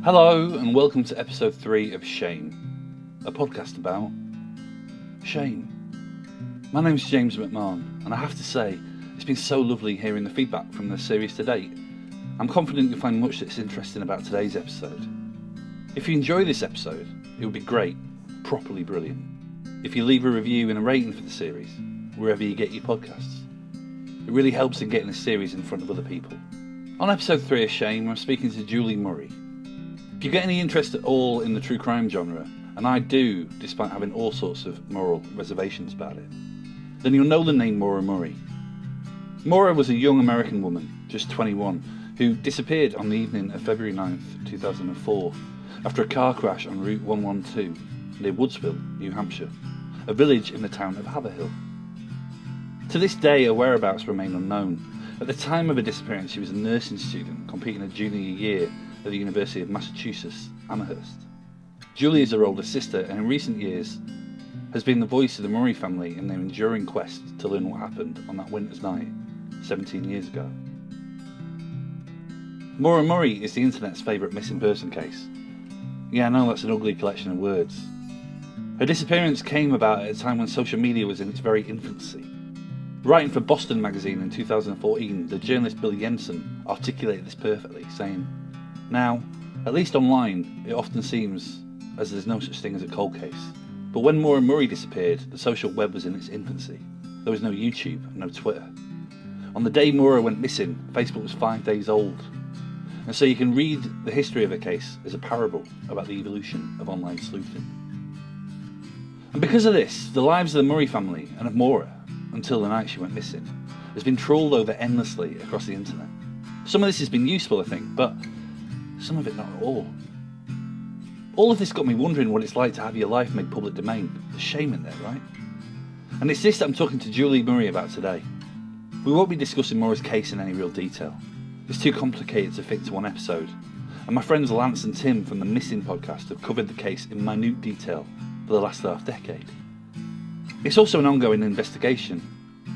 Hello and welcome to episode 3 of Shame, a podcast about shame. My name's James McMahon, and I have to say, it's been so lovely hearing the feedback from the series to date. I'm confident you'll find much that's interesting about today's episode. If you enjoy this episode, it would be great, properly brilliant, if you leave a review and a rating for the series, wherever you get your podcasts. It really helps in getting the series in front of other people. On episode 3 of Shame, I'm speaking to Julie Murray. If you get any interest at all in the true crime genre, and I do, despite having all sorts of moral reservations about it, then you'll know the name Maura Murray. Maura was a young American woman, just 21, who disappeared on the evening of February 9th, 2004, after a car crash on Route 112 near Woodsville, New Hampshire, a village in the town of Haverhill. To this day, her whereabouts remain unknown. At the time of her disappearance, she was a nursing student completing her junior year at the University of Massachusetts Amherst. Julie is her older sister and in recent years has been the voice of the Murray family in their enduring quest to learn what happened on that winter's night 17 years ago. Maura Murray is the internet's favourite missing person case. Yeah, I know that's an ugly collection of words. Her disappearance came about at a time when social media was in its very infancy. Writing for Boston magazine in 2014, the journalist Bill Jensen articulated this perfectly, saying, "Now, at least online, it often seems as there's no such thing as a cold case. But when Maura Murray disappeared, the social web was in its infancy. There was no YouTube, no Twitter. On the day Maura went missing, Facebook was 5 days old. And so you can read the history of her case as a parable about the evolution of online sleuthing. And because of this, the lives of the Murray family and of Maura, until the night she went missing, has been trawled over endlessly across the internet. Some of this has been useful, I think, but some of it not at all. All of this got me wondering what it's like to have your life made public domain. There's shame in there, right? And it's this that I'm talking to Julie Murray about today. We won't be discussing Maura's case in any real detail. It's too complicated to fit into one episode. And my friends Lance and Tim from the Missing podcast have covered the case in minute detail for the last half decade. It's also an ongoing investigation,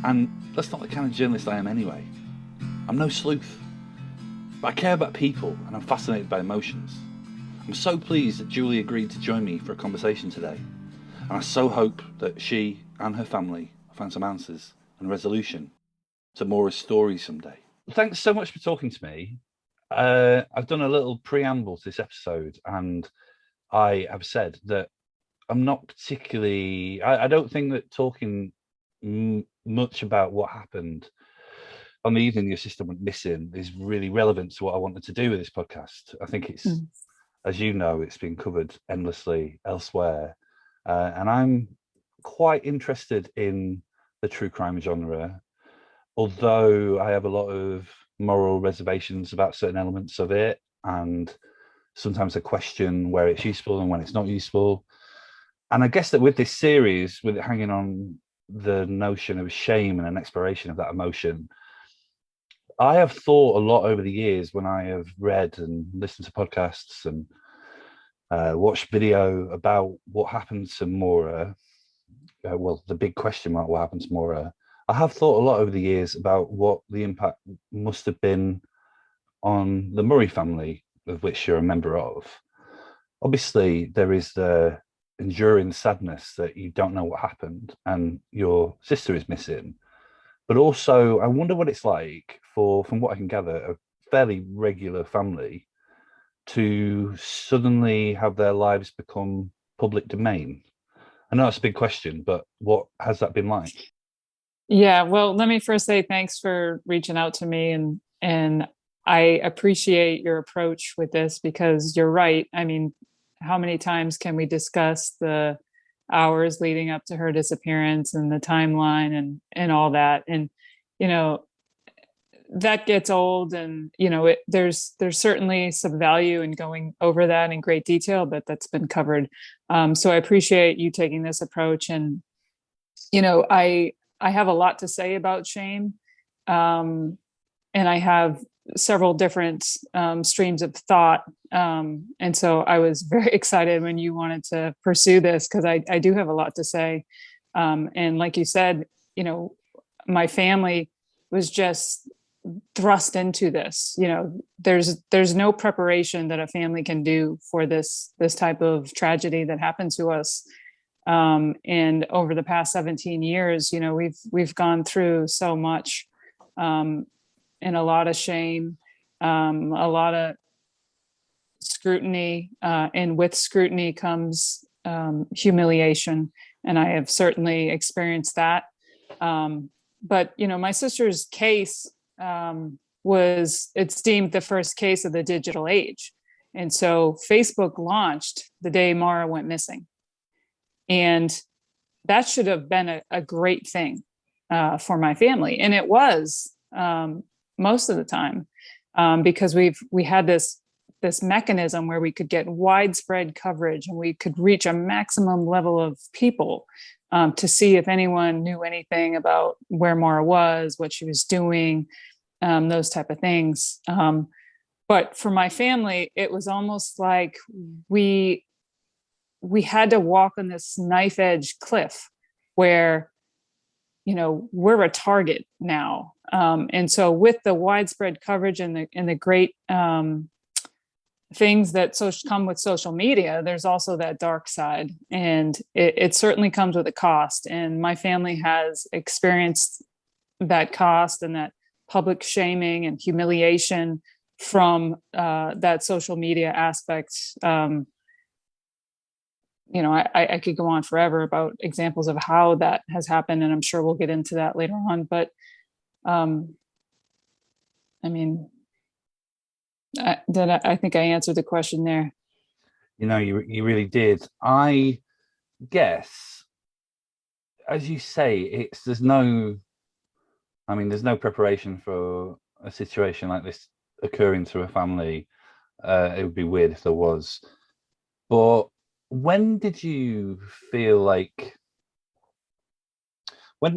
and that's not the kind of journalist I am anyway. I'm no sleuth. But I care about people and I'm fascinated by emotions. I'm so pleased that Julie agreed to join me for a conversation today, and I so hope that she and her family find some answers and resolution to Maura's story someday. Thanks so much for talking to me. I've done a little preamble to this episode, and I have said that I'm not particularly... I don't think that talking much about what happened on the evening your sister went missing is really relevant to what I wanted to do with this podcast. I think it's, as you know, it's been covered endlessly elsewhere. And I'm quite interested in the true crime genre, although I have a lot of moral reservations about certain elements of it. And sometimes I question where it's useful and when it's not useful. And I guess that with this series, with it hanging on the notion of shame and an exploration of that emotion, I have thought a lot over the years when I have read and listened to podcasts and watched video about what happened to Maura. The big question mark, what happened to Maura? I have thought a lot over the years about what the impact must have been on the Murray family, of which you're a member of. Obviously, there is the enduring sadness that you don't know what happened and your sister is missing. But also, I wonder what it's like for, from what I can gather, a fairly regular family to suddenly have their lives become public domain. I know it's a big question, but what has that been like? Yeah, well, let me first say thanks for reaching out to me, and I appreciate your approach with this, because you're right. I mean, how many times can we discuss the hours leading up to her disappearance and the timeline and all that? And, you know, that gets old, and, you know, there's certainly some value in going over that in great detail, but that's been covered. So I appreciate you taking this approach. And, you know, I have a lot to say about shame. And I have several different streams of thought. And so I was very excited when you wanted to pursue this, because I do have a lot to say. And like you said, you know, my family was just thrust into this. There's no preparation that a family can do for this type of tragedy that happened to us. And over the past 17 years, we've gone through so much, and a lot of shame, a lot of scrutiny, and with scrutiny comes humiliation. And I have certainly experienced that. But my sister's case it's deemed the first case of the digital age. And so Facebook launched the day Maura went missing. And that should have been a great thing for my family. And it was most of the time, because we had this mechanism where we could get widespread coverage and we could reach a maximum level of people to see if anyone knew anything about where Maura was, what she was doing, those type of things. But for my family, it was almost like we had to walk on this knife edge cliff where, we're a target now. And so with the widespread coverage and the great things that come with social media, there's also that dark side, and it certainly comes with a cost. And my family has experienced that cost and that public shaming and humiliation from that social media aspect. I could go on forever about examples of how that has happened, and I'm sure we'll get into that later on. But I think I answered the question there. You really did. I guess, as you say, there's no preparation for a situation like this occurring to a family. It would be weird if there was. But when did you feel like, at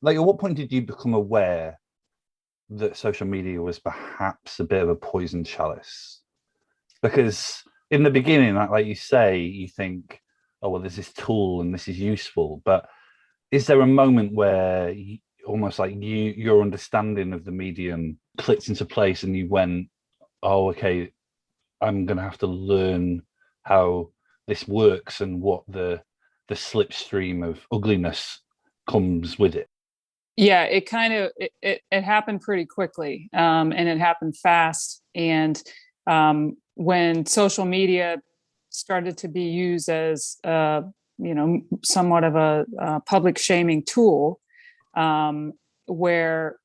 what point did you become aware that social media was perhaps a bit of a poison chalice? Because in the beginning, like you say, you think, oh, well, there's this tool and this is useful. But is there a moment where almost like your understanding of the medium clicked into place and you went, oh, okay, I'm going to have to learn how this works and what the slipstream of ugliness comes with it? Yeah, it kind of it happened pretty quickly, and it happened fast. And when social media started to be used as somewhat of a public shaming tool, where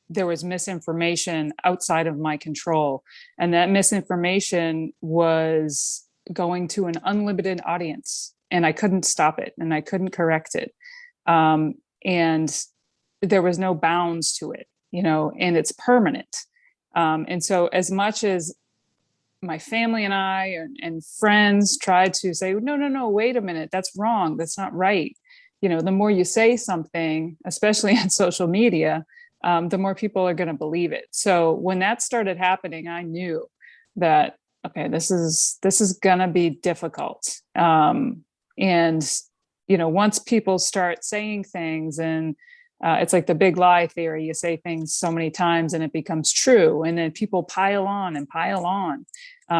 there was misinformation outside of my control, and that misinformation was going to an unlimited audience, and I couldn't stop it and I couldn't correct it, and there was no bounds to it, and it's permanent. And so as much as my family and I and friends tried to say, no, wait a minute, that's wrong, that's not right. The more you say something, especially on social media, the more people are going to believe it. So when that started happening, I knew that, okay, this is going to be difficult. And, once people start saying things, and it's like the big lie theory, you say things so many times and it becomes true, and then people pile on and pile on.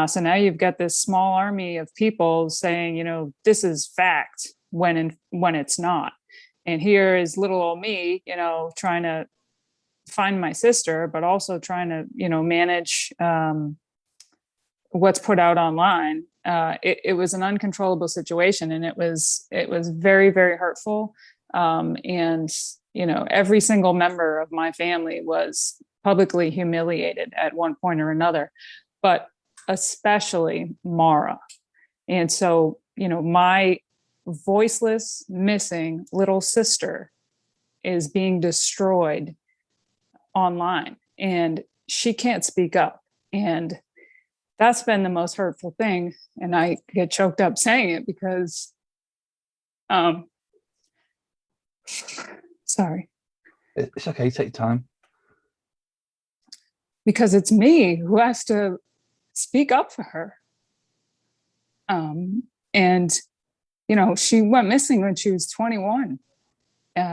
So now you've got this small army of people saying, this is fact when it's not. And here is little old me, trying to find my sister, but also trying to, manage what's put out online. It was an uncontrollable situation, and it was very, very hurtful. And every single member of my family was publicly humiliated at one point or another, but especially Maura. And so, my voiceless, missing little sister is being destroyed online, and she can't speak up. And that's been the most hurtful thing. And I get choked up saying it because, sorry. It's okay, take time. Because it's me who has to speak up for her. And, she went missing when she was 21.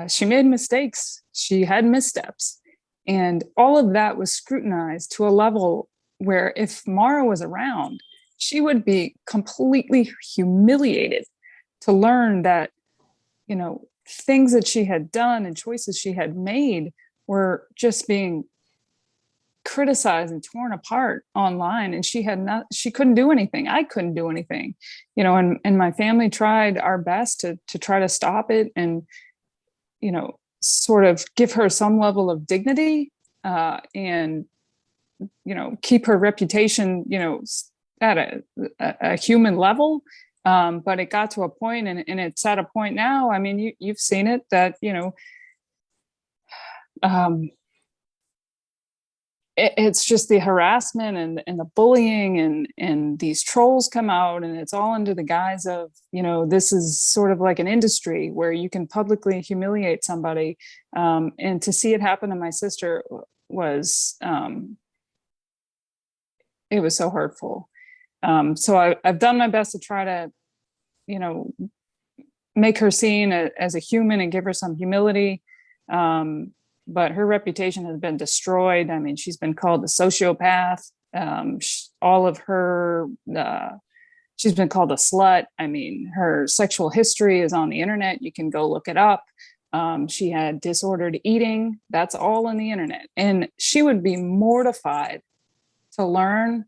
She made mistakes. She had missteps. And all of that was scrutinized to a level where if Maura was around, she would be completely humiliated to learn that, you know, things that she had done and choices she had made were just being criticized and torn apart online, and she couldn't do anything. I couldn't do anything, you know, and my family tried our best to try to stop it and, you know, sort of give her some level of dignity, and, you know, keep her reputation, you know, at a human level. But it got to a point, and it's at a point now, I mean, you've seen it, that, you know, it's just the harassment and the bullying, and these trolls come out, and it's all under the guise of, you know, this is sort of like an industry where you can publicly humiliate somebody. And to see it happen to my sister was, it was so hurtful. So I've done my best to try to, you know, make her seen as a human and give her some humility. But her reputation has been destroyed. I mean, she's been called a sociopath. All of her, she's been called a slut. I mean, her sexual history is on the internet. You can go look it up. She had disordered eating. That's all on the internet. And she would be mortified to learn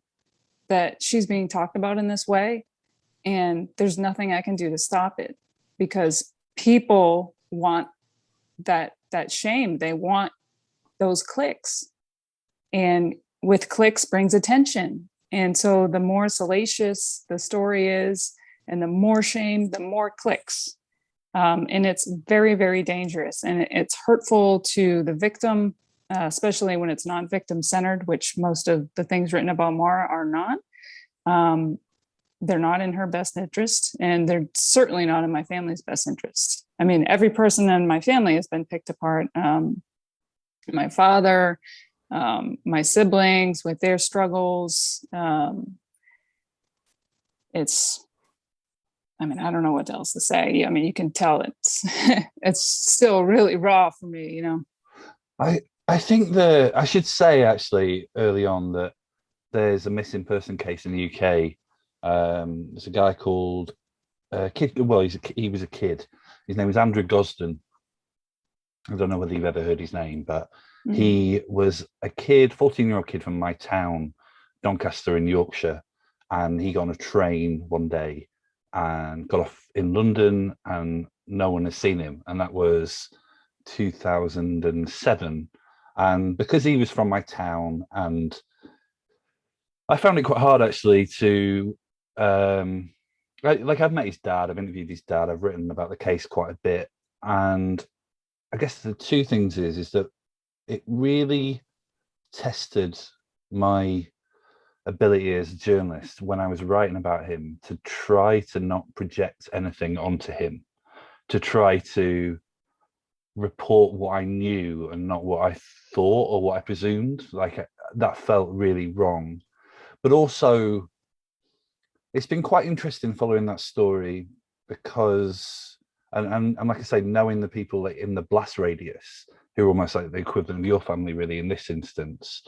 that she's being talked about in this way. And there's nothing I can do to stop it, because people want that shame. They want those clicks, and with clicks brings attention. And so the more salacious the story is, and the more shame, the more clicks. And it's very, very dangerous, and it's hurtful to the victim, especially when it's not victim centered, which most of the things written about Maura are not. They're not in her best interest, and they're certainly not in my family's best interest. I mean, every person in my family has been picked apart. My father, my siblings with their struggles. It's, I mean, I don't know what else to say. I mean, you can tell it's still really raw for me, you know. I think I should say actually early on that there's a missing person case in the UK. There's a guy called Kid. Well, he was a kid. His name was Andrew Gosden. I don't know whether you've ever heard his name, but he was a kid, 14-year-old kid from my town, Doncaster in Yorkshire, and he got on a train one day and got off in London, and no one has seen him, and that was 2007. And because he was from my town, and I found it quite hard actually to, like I've met his dad, I've interviewed his dad, I've written about the case quite a bit, and I guess the two things is that it really tested my ability as a journalist when I was writing about him to try to not project anything onto him, to try to report what I knew and not what I thought or what I presumed. Like that felt really wrong. But also, it's been quite interesting following that story because, and like I say, knowing the people like in the blast radius who are almost like the equivalent of your family, really, in this instance.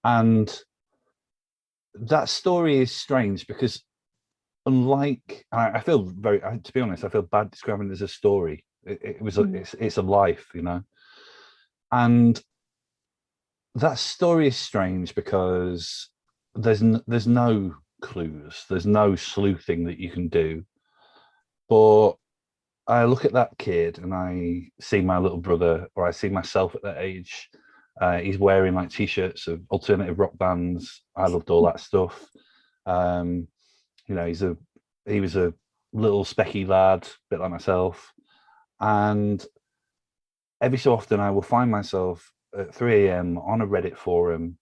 And that story is strange because, unlike, I feel very, to be honest, I feel bad describing it as a story. It's a life, you know. And that story is strange because there's no clues, there's no sleuthing that you can do. But I look at that kid and I see my little brother, or I see myself at that age. He's wearing like t-shirts of alternative rock bands. I loved all that stuff. You know, he was a little specky lad, a bit like myself. And every so often I will find myself at 3 a.m. on a Reddit forum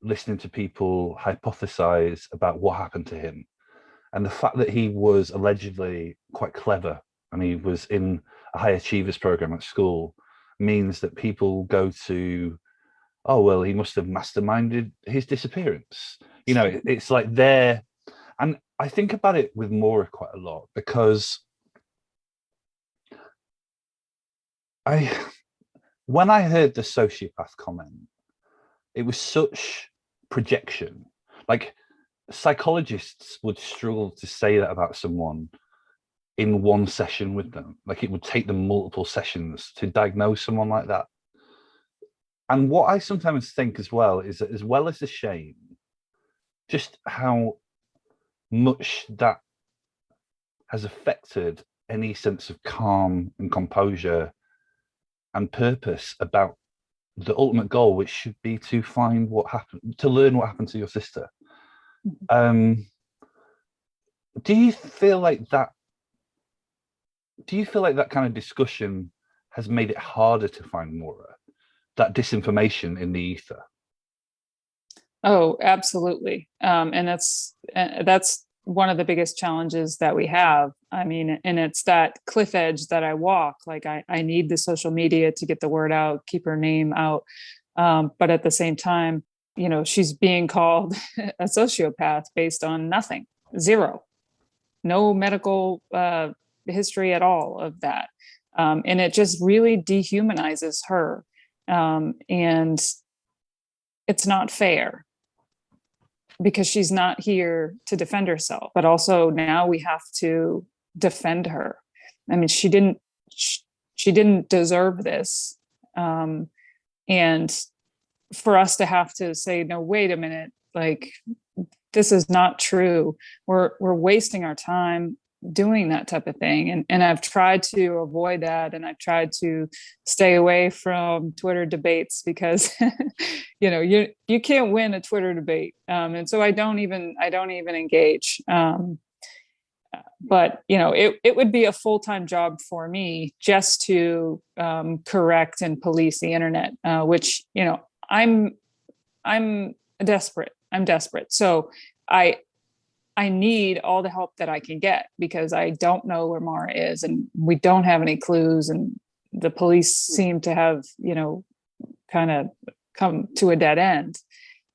listening to people hypothesize about what happened to him. And the fact that he was allegedly quite clever and he was in a high achievers program at school means that people go to, oh, well, he must have masterminded his disappearance. You know, it's like there. And I think about it with Maura quite a lot because when I heard the sociopath comment, it was such projection. Like, psychologists would struggle to say that about someone in one session with them. Like, it would take them multiple sessions to diagnose someone like that. And what I sometimes think as well is that, as well as the shame, just how much that has affected any sense of calm and composure and purpose about the ultimate goal, which should be to find what happened, to learn what happened to your sister. Do you feel like that? Do you feel like that kind of discussion has made it harder to find Maura? That disinformation in the ether? Oh, absolutely. And that's one of the biggest challenges that we have. I mean, and it's that cliff edge that I walk. Like, I need the social media to get the word out, keep her name out. But at the same time, she's being called a sociopath based on nothing, zero, no medical history at all of that. And it just really dehumanizes her. And it's not fair, because she's not here to defend herself, but also now we have to defend her. I mean, she didn't deserve this. And for us to have to say, no, wait a minute, like, this is not true. We're wasting our time doing that type of thing. And I've tried to avoid that. And I've tried to stay away from Twitter debates because, you can't win a Twitter debate. And so I don't even engage. But, it would be a full-time job for me just to correct and police the internet, which, I'm desperate. I'm desperate. So I need all the help that I can get, because I don't know where Maura is, and we don't have any clues. And the police seem to have, kind of come to a dead end.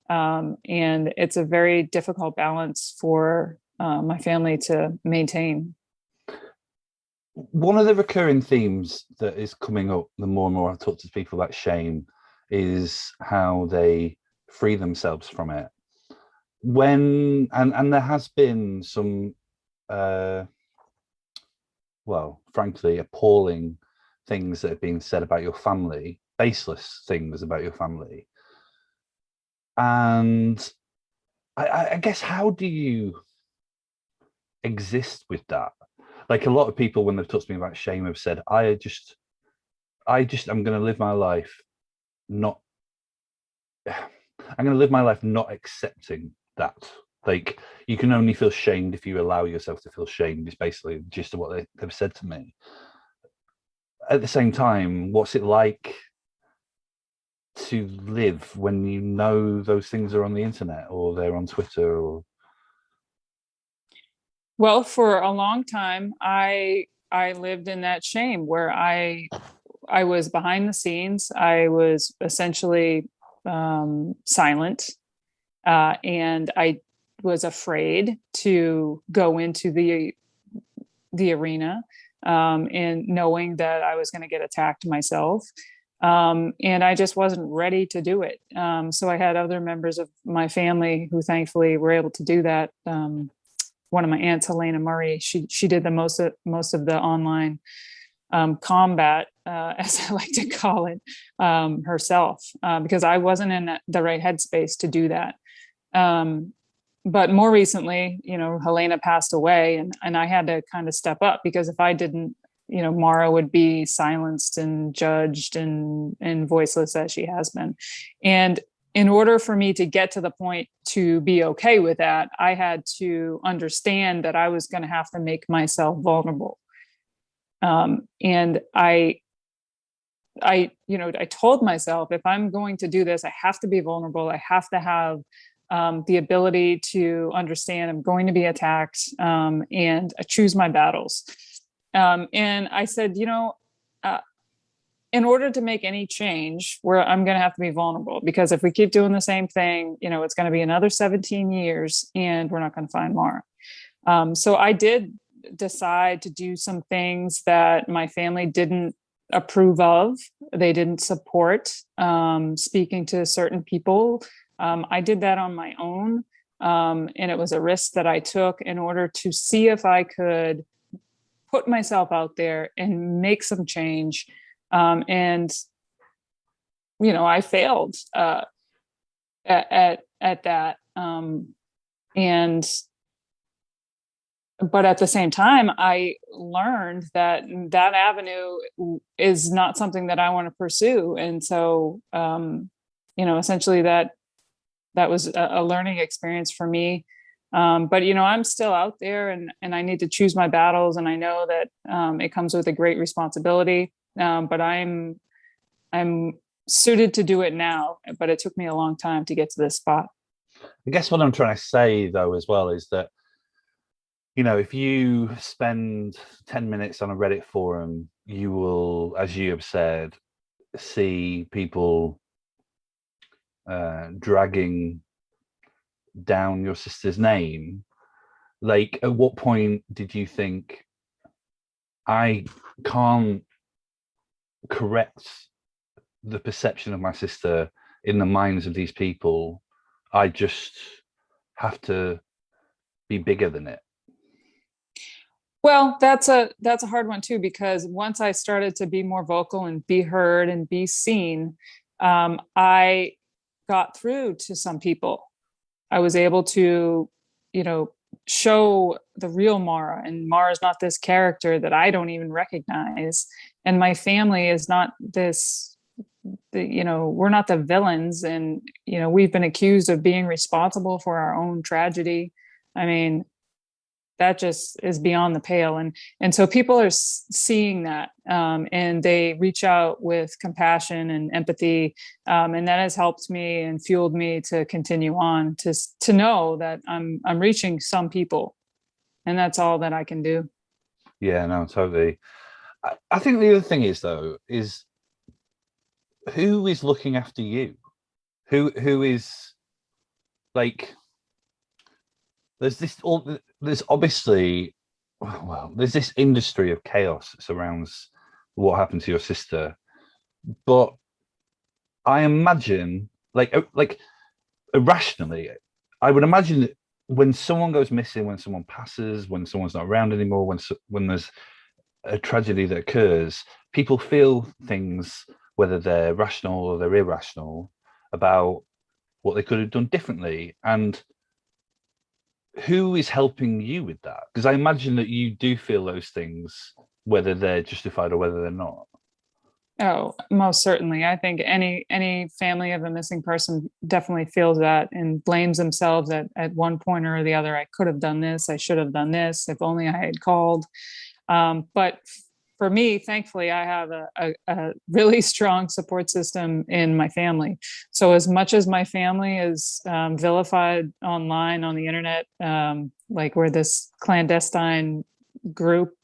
And it's a very difficult balance for my family to maintain. One of the recurring themes that is coming up the more and more I talk to people about shame is how they free themselves from it. And there has been some frankly appalling things that have been said about your family, baseless things about your family. And I guess, how do you exist with that? Like, a lot of people, when they've talked to me about shame, have said, I'm going to live my life not accepting that. Like, you can only feel shamed if you allow yourself to feel shamed, is basically the gist of what they've said to me. At the same time, what's it like to live when you know those things are on the internet, or they're on Twitter? Or Well, for a long time, I lived in that shame where I was behind the scenes. I was essentially silent, and I was afraid to go into the arena, and knowing that I was going to get attacked myself. And I just wasn't ready to do it. So I had other members of my family who thankfully were able to do that. One of my aunts, Maura Murray, she did the most of the online combat, as I like to call it, herself, because I wasn't in the right headspace to do that. But more recently, Helena passed away, and I had to kind of step up, because if I didn't, Maura would be silenced and judged and voiceless, as she has been. And in order for me to get to the point to be okay with that, I had to understand that I was going to have to make myself vulnerable. And I told myself, if I'm going to do this, I have to be vulnerable. I have to have the ability to understand I'm going to be attacked, and I choose my battles. And I said, in order to make any change, where I'm going to have to be vulnerable, because if we keep doing the same thing, it's going to be another 17 years and we're not going to find Maura. So I did decide to do some things that my family didn't approve of. They didn't support speaking to certain people. I did that on my own. And it was a risk that I took in order to see if I could put myself out there and make some change. And, I failed at that. But at the same time, I learned that that avenue is not something that I want to pursue. And so, essentially that was a learning experience for me. But, I'm still out there and I need to choose my battles. And I know that it comes with a great responsibility. But I'm suited to do it now, but it took me a long time to get to this spot. I guess what I'm trying to say, though, as well, is that, if you spend 10 minutes on a Reddit forum, you will, as you have said, see people dragging down your sister's name. Like, at what point did you think, I can't correct the perception of my sister in the minds of these people? I just have to be bigger than it. Well, that's a hard one too, because once I started to be more vocal and be heard and be seen, I got through to some people. I was able to, show the real Maura, and Maura's not this character that I don't even recognize. And my family is not this, we're not the villains. And, we've been accused of being responsible for our own tragedy. I mean, that just is beyond the pale. And so people are seeing that, and they reach out with compassion and empathy. And that has helped me and fueled me to continue on, to know that I'm reaching some people, and that's all that I can do. Yeah, no, totally. I think the other thing is, though, is who is looking after you? Who is, like, there's obviously, well, there's this industry of chaos that surrounds what happened to your sister, but I imagine, like irrationally, I would imagine that when someone goes missing, when someone passes, when someone's not around anymore, when there's a tragedy that occurs, people feel things, whether they're rational or they're irrational, about what they could have done differently. And who is helping you with that? Because I imagine that you do feel those things, whether they're justified or whether they're not. Oh, most certainly. I think any family of a missing person definitely feels that and blames themselves at one point or the other. I could have done this. I should have done this. If only I had called. But for me, thankfully, I have a really strong support system in my family. So as much as my family is vilified online on the internet, like we're this clandestine group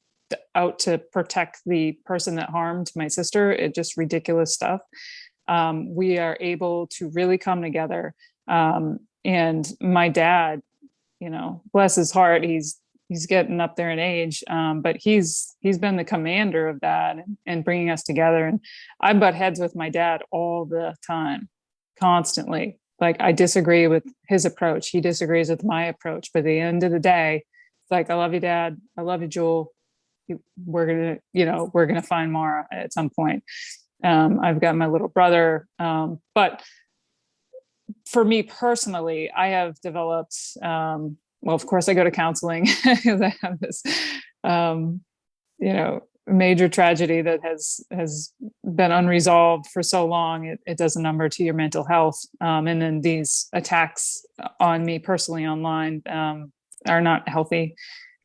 out to protect the person that harmed my sister, it just ridiculous stuff. We are able to really come together. And my dad, bless his heart, he's getting up there in age, but he's been the commander of that and bringing us together. And I butt heads with my dad all the time, constantly. Like, I disagree with his approach. He disagrees with my approach. But at the end of the day, it's like, I love you, Dad. I love you, Jewel. We're gonna find Maura at some point. I've got my little brother, but for me personally, I have developed. Well, of course, I go to counseling because I have this, major tragedy that has been unresolved for so long. It does a number to your mental health, and then these attacks on me personally online are not healthy.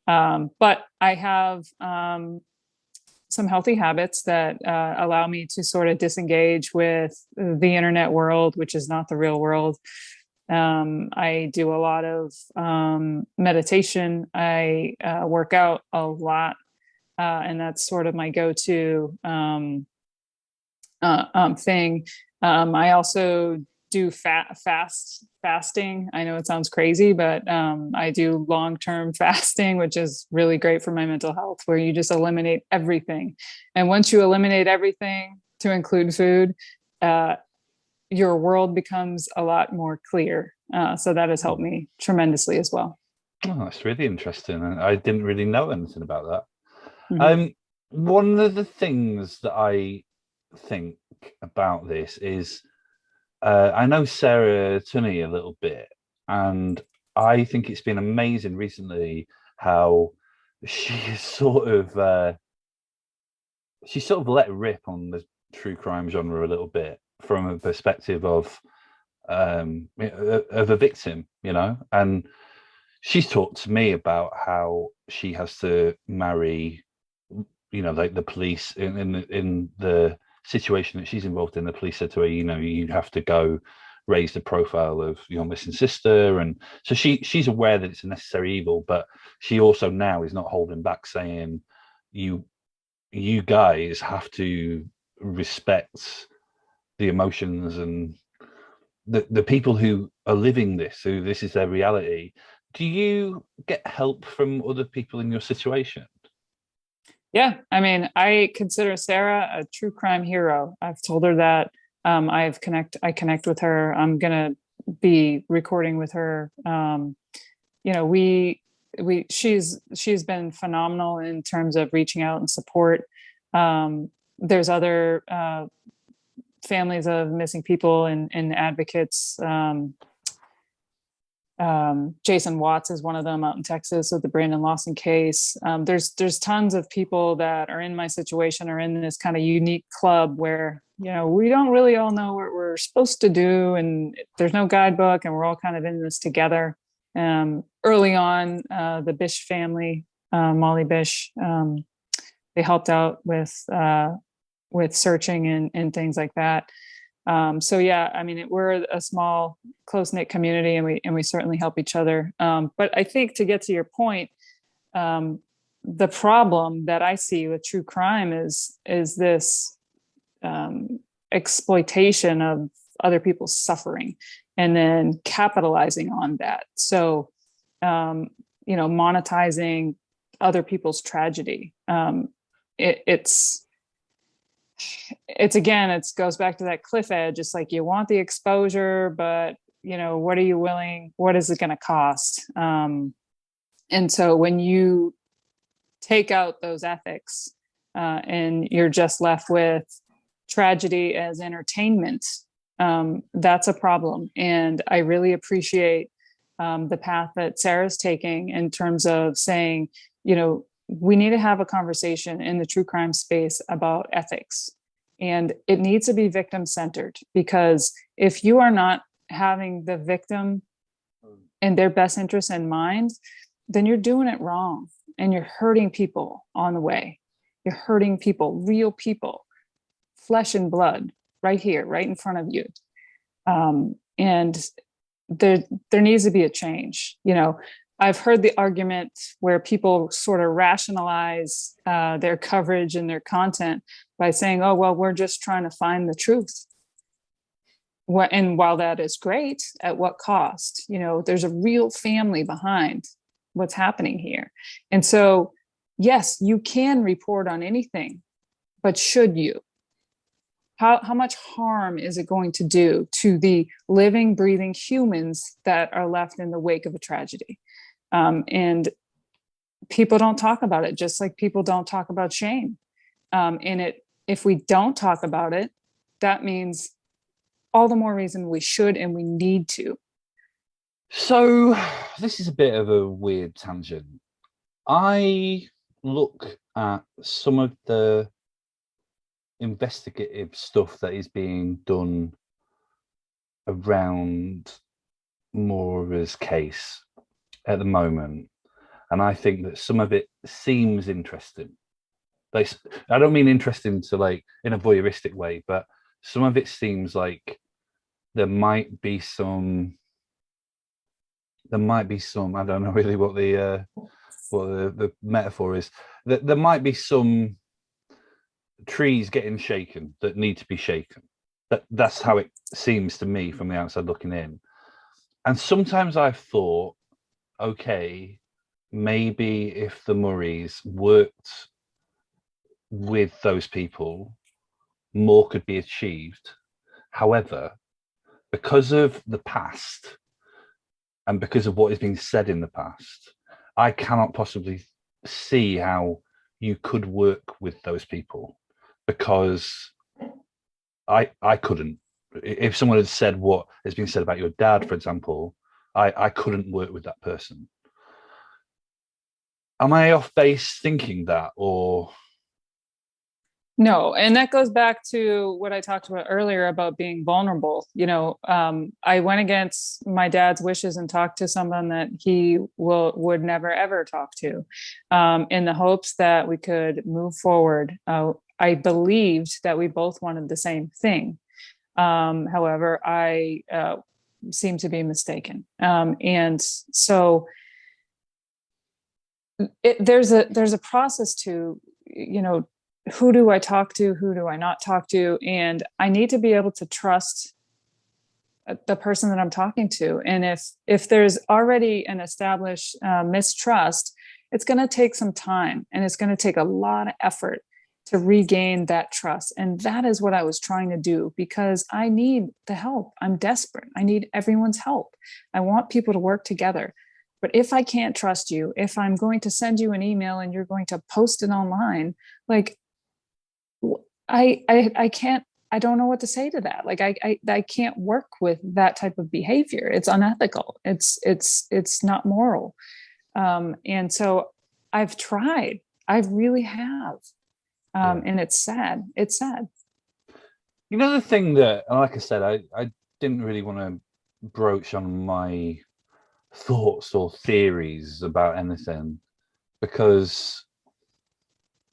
But I have some healthy habits that allow me to sort of disengage with the internet world, which is not the real world. I do a lot of meditation. I work out a lot, and that's sort of my go-to thing. I also do fasting. I know it sounds crazy, but I do long-term fasting, which is really great for my mental health, where you just eliminate everything. And once you eliminate everything to include food, your world becomes a lot more clear. So that has helped me tremendously as well. Oh, that's really interesting. I didn't really know anything about that. Mm-hmm. One of the things that I think about this is I know Sarah Tunney a little bit, and I think it's been amazing recently how she is sort of let rip on the true crime genre a little bit from a perspective of a victim, and she's talked to me about how she has to marry, like the police in the situation that she's involved in. The police said to her, you have to go raise the profile of your missing sister, and so she's aware that it's a necessary evil, but she also now is not holding back, saying you guys have to respect the emotions and the people who are living this, who this is their reality. Do you get help from other people in your situation? Yeah, I mean, I consider Sarah a true crime hero. I've told her that. I connect with her. I'm gonna be recording with her. She's been phenomenal in terms of reaching out and support. There's other families of missing people and advocates. Jason Watts is one of them out in Texas with the Brandon Lawson case. There's tons of people that are in my situation, are in this kind of unique club where, we don't really all know what we're supposed to do, and there's no guidebook, and we're all kind of in this together. Early on, the Bish family, Molly Bish, they helped out with searching and things like that. So yeah, I mean, we're a small, close-knit community, and we certainly help each other. But I think, to get to your point, the problem that I see with true crime is this exploitation of other people's suffering and then capitalizing on that. So, monetizing other people's tragedy. It's again, it goes back to that cliff edge. It's like, you want the exposure, but what is it going to cost? And so when you take out those ethics, and you're just left with tragedy as entertainment, that's a problem. And I really appreciate the path that Sarah's taking in terms of saying, we need to have a conversation in the true crime space about ethics. And it needs to be victim-centered, because if you are not having the victim and their best interests in mind, then you're doing it wrong, and you're hurting people on the way. You're hurting people, real people, flesh and blood, right here, right in front of you. And there needs to be a change. I've heard the argument where people sort of rationalize their coverage and their content by saying, oh, well, we're just trying to find the truth. And while that is great, at what cost? There's a real family behind what's happening here. And so, yes, you can report on anything, but should you? How much harm is it going to do to the living, breathing humans that are left in the wake of a tragedy? And people don't talk about it, just like people don't talk about shame. If we don't talk about it, that means all the more reason we should and we need to. So this is a bit of a weird tangent. I look at some of the investigative stuff that is being done around Maura's case at the moment, and I think that some of it seems interesting. I don't mean interesting to like in a voyeuristic way, but some of it seems like there might be some. I don't know really what the metaphor is. That there might be some trees getting shaken that need to be shaken, That's how it seems to me from the outside looking in. And sometimes I've thought, okay, maybe if the Murrays worked with those people, more could be achieved. However, because of the past and because of what has been said in the past, I cannot possibly see how you could work with those people, because I couldn't. If someone had said what has been said about your dad, for example, I couldn't work with that person. Am I off base thinking that, or? No, and that goes back to what I talked about earlier about being vulnerable. I went against my dad's wishes and talked to someone that he would never ever talk to, in the hopes that we could move forward. I believed that we both wanted the same thing. However, I seem to be mistaken, and so there's a process to, who do I talk to? Who do I not talk to? And I need to be able to trust the person that I'm talking to. And if there's already an established mistrust, it's going to take some time, and it's going to take a lot of effort to regain that trust. And that is what I was trying to do, because I need the help. I'm desperate. I need everyone's help. I want people to work together. But if I can't trust you, if I'm going to send you an email and you're going to post it online, like, I can't, I don't know what to say to that. Like, I can't work with that type of behavior. It's unethical. It's not moral. And so I've tried. I really have. And it's sad. It's sad. The thing that, like I said, I didn't really want to broach on my thoughts or theories about anything, because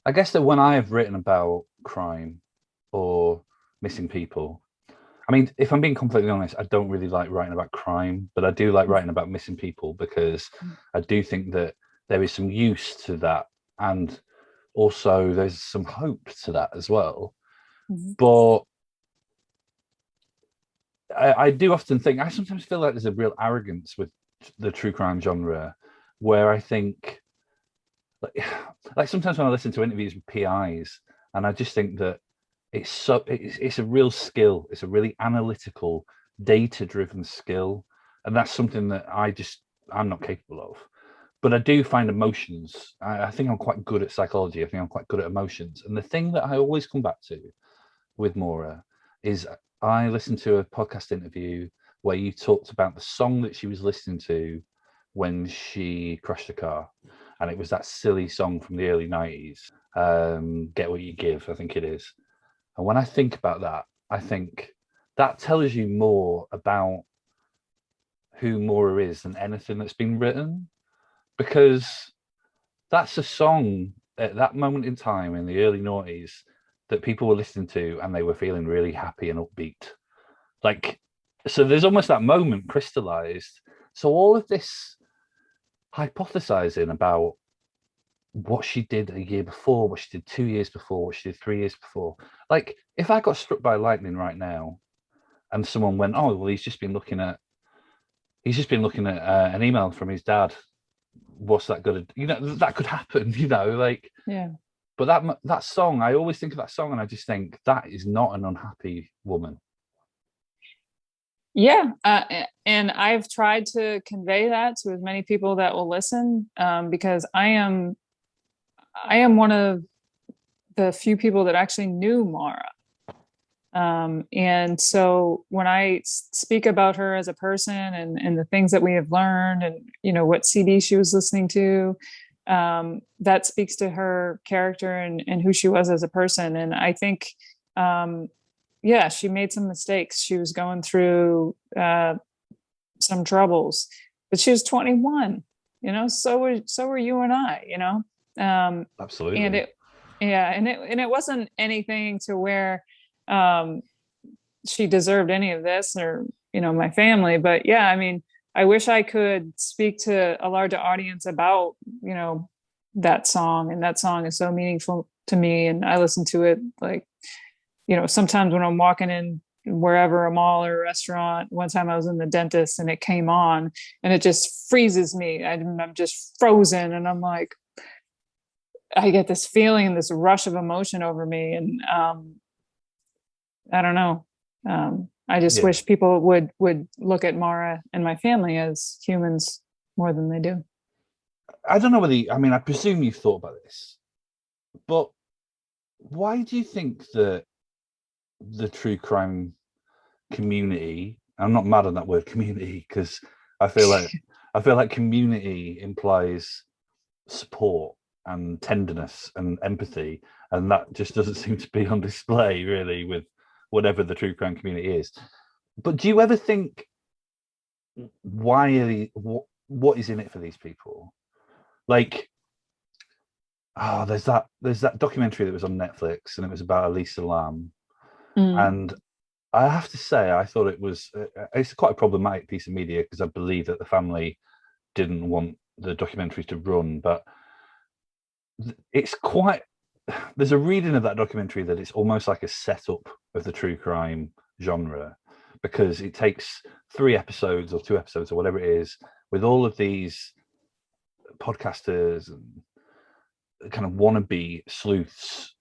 I guess that when I have written about crime or missing people, I mean, if I'm being completely honest, I don't really like writing about crime, but I do like writing about missing people, because I do think that there is some use to that, and also there's some hope to that as well. Mm-hmm. But I do often think, I sometimes feel like there's a real arrogance with the true crime genre, where I think, like sometimes when I listen to interviews with PIs, and I just think that it's a real skill. It's a really analytical, data-driven skill, and that's something that I'm not capable of. But I do find emotions. I think I'm quite good at psychology. I think I'm quite good at emotions. And the thing that I always come back to with Maura is, I listened to a podcast interview where you talked about the song that she was listening to when she crashed the car. And it was that silly song from the early 90s, Get What You Give, I think it is. And when I think about that, I think that tells you more about who Maura is than anything that's been written, because that's a song at that moment in time in the early noughties that people were listening to and they were feeling really happy and upbeat. Like, so there's almost that moment crystallized. So all of this hypothesizing about what she did a year before, what she did 2 years before, what she did 3 years before. Like, if I got struck by lightning right now and someone went, oh, well, he's just been looking at an email from his dad. What's that gonna, that could happen, like, yeah. But that song, I always think of that song and I just think that is not an unhappy woman. Yeah. And I've tried to convey that to as many people that will listen, because I am one of the few people that actually knew Maura. And so when I speak about her as a person and the things that we have learned and, what CD she was listening to, that speaks to her character and who she was as a person. And I think, she made some mistakes. She was going through some troubles, but she was 21, so were you and I, Absolutely. And it wasn't anything to where she deserved any of this or, my family. But yeah, I mean, I wish I could speak to a larger audience about, that song. And that song is so meaningful to me. And I listen to it like, sometimes when I'm walking in wherever, a mall or a restaurant. One time I was in the dentist and it came on and it just freezes me. I'm just frozen. And I'm like, I get this feeling, this rush of emotion over me. And I don't know. I just wish people would look at Maura and my family as humans more than they do. I don't know whether I presume you've thought about this, but why do you think that the true crime community, I'm not mad on that word community, because I feel like community implies support and tenderness and empathy, and that just doesn't seem to be on display really with whatever the true crime community is. But do you ever think, why are what is in it for these people? Like, there's that documentary that was on Netflix, and it was about Elisa Lam. And I have to say, I thought it's quite a problematic piece of media, because I believe that the family didn't want the documentary to run, but there's a reading of that documentary that it's almost like a setup of the true crime genre, because it takes 3 episodes or 2 episodes or whatever it is, with all of these podcasters and kind of wannabe sleuths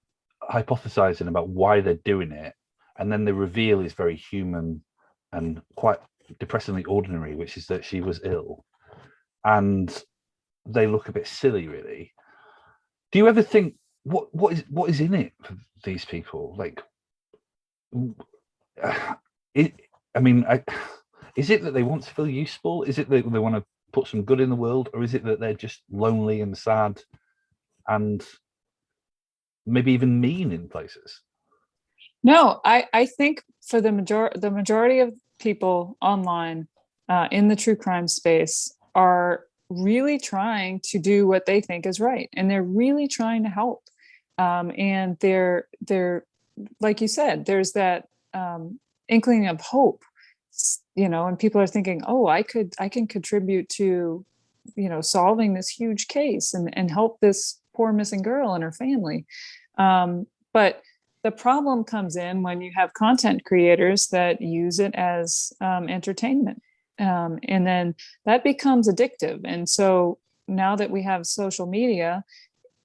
hypothesizing about why they're doing it, and then the reveal is very human and quite depressingly ordinary, which is that she was ill, and they look a bit silly, really. Do you ever think, what is in it for these people? Like, is it that they want to feel useful? Is it that they want to put some good in the world, or is it that they're just lonely and sad and maybe even mean in places? No, I think for the majority of people online in the true crime space are really trying to do what they think is right, and they're really trying to help. And they're like you said, there's that inkling of hope, and people are thinking, oh, I can contribute to, solving this huge case and help this poor missing girl and her family. But the problem comes in when you have content creators that use it as entertainment. And then that becomes addictive. And so now that we have social media,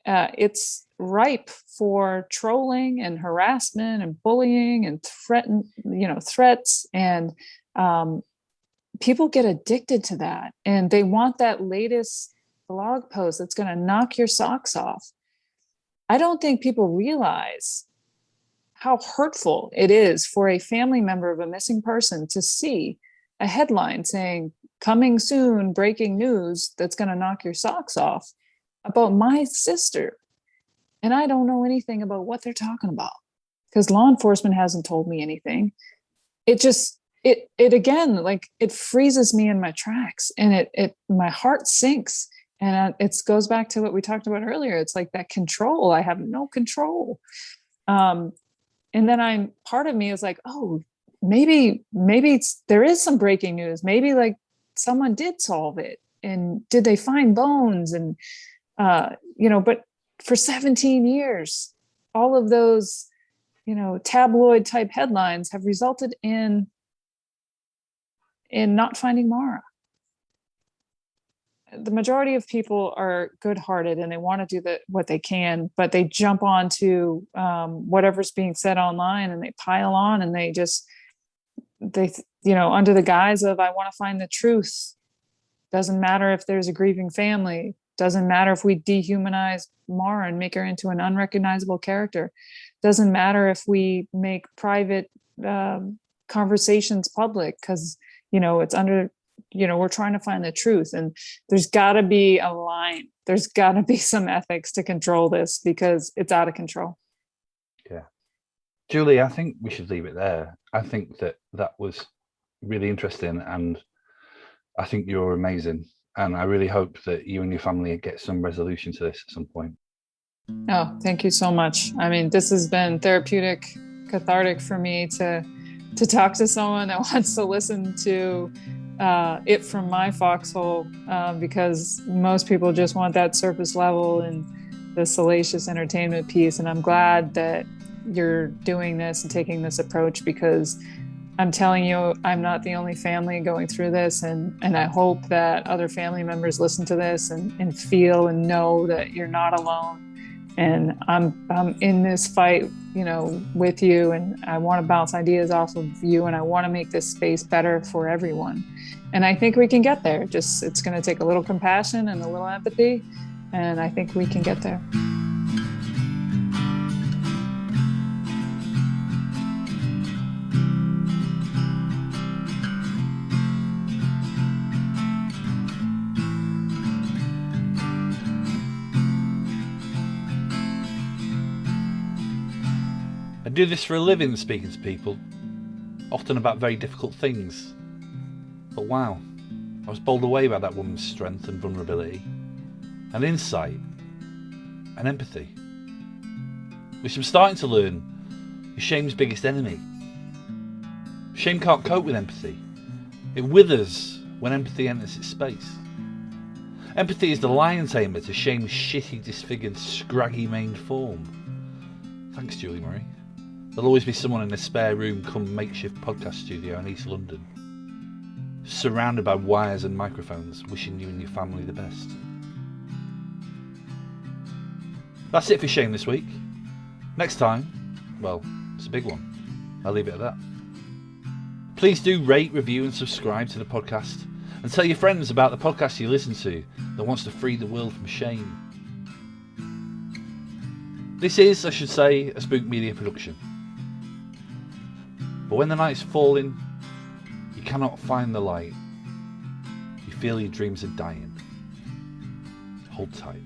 it's ripe for trolling and harassment and bullying and threats. And people get addicted to that. And they want that latest blog post that's going to knock your socks off. I don't think people realize how hurtful it is for a family member of a missing person to see a headline saying, coming soon, breaking news that's going to knock your socks off about my sister. And I don't know anything about what they're talking about, because law enforcement hasn't told me anything. It again, like, it freezes me in my tracks, and my heart sinks. And it goes back to what we talked about earlier. It's like that control. I have no control. And then part of me is like, oh, maybe there is some breaking news. Maybe like someone did solve it, and did they find bones? And, but for 17 years, all of those, tabloid type headlines have resulted in not finding Maura. The majority of people are good-hearted and they want to do what they can, but they jump onto whatever's being said online, and they pile on, and they under the guise of, I want to find the truth. Doesn't matter if there's a grieving family. Doesn't matter if we dehumanize Maura and make her into an unrecognizable character. Doesn't matter if we make private conversations public, because it's under, we're trying to find the truth. And there's got to be a line. There's got to be some ethics to control this, because it's out of control. Yeah. Julie, I think we should leave it there. I think that was really interesting, and I think you're amazing. And I really hope that you and your family get some resolution to this at some point. Oh, thank you so much. I mean, this has been therapeutic, cathartic for me to talk to someone that wants to listen to it from my foxhole, because most people just want that surface level and the salacious entertainment piece. And I'm glad that you're doing this and taking this approach, because I'm telling you, I'm not the only family going through this, and I hope that other family members listen to this and feel and know that you're not alone. And I'm in this fight, with you, and I want to bounce ideas off of you, and I want to make this space better for everyone. And I think we can get there. It's going to take a little compassion and a little empathy, and I think we can get there. I do this for a living, speaking to people, often about very difficult things. But wow, I was bowled away by that woman's strength and vulnerability, and insight, and empathy, which I'm starting to learn is shame's biggest enemy. Shame can't cope with empathy. It withers when empathy enters its space. Empathy is the lion tamer to shame's shitty, disfigured, scraggy maned form. Thanks, Julie Murray. There'll always be someone in a spare room come makeshift podcast studio in East London, surrounded by wires and microphones, wishing you and your family the best. That's it for Shame this week. Next time, well, it's a big one. I'll leave it at that. Please do rate, review and subscribe to the podcast, and tell your friends about the podcast you listen to that wants to free the world from shame. This is, I should say, a Spook Media production. But when the night's falling, you cannot find the light. You feel your dreams are dying. Hold tight.